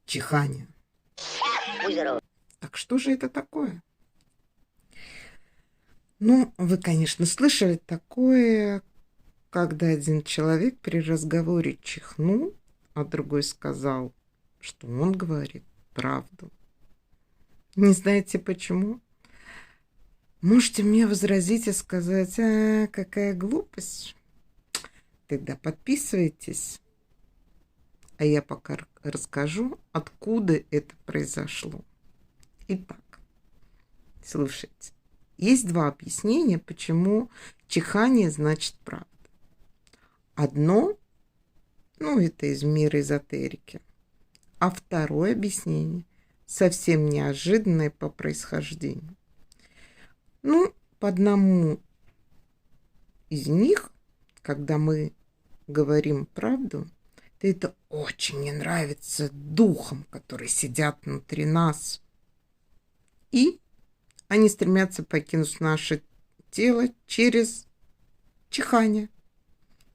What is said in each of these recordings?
Чихание. Так что же это такое? Ну, вы, конечно, слышали такое, когда один человек при разговоре чихнул, а другой сказал, что он говорит правду. Не знаете почему? Можете мне возразить и сказать, какая глупость. Тогда подписывайтесь, а я пока расскажу, откуда это произошло. Итак, слушайте. Есть два объяснения, почему чихание значит правда. Одно, это из мира эзотерики. А второе объяснение совсем неожиданное по происхождению. По одному из них, когда мы говорим правду, то это очень не нравится духам, которые сидят внутри нас. И они стремятся покинуть наше тело через чихание.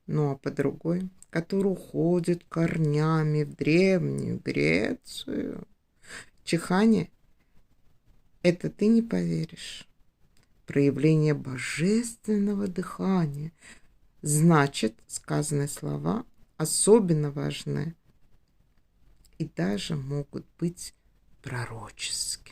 А по другой, который уходит корнями в Древнюю Грецию. Чихание – это, ты не поверишь, проявление божественного дыхания. Значит, сказанные слова особенно важны и даже могут быть пророческими.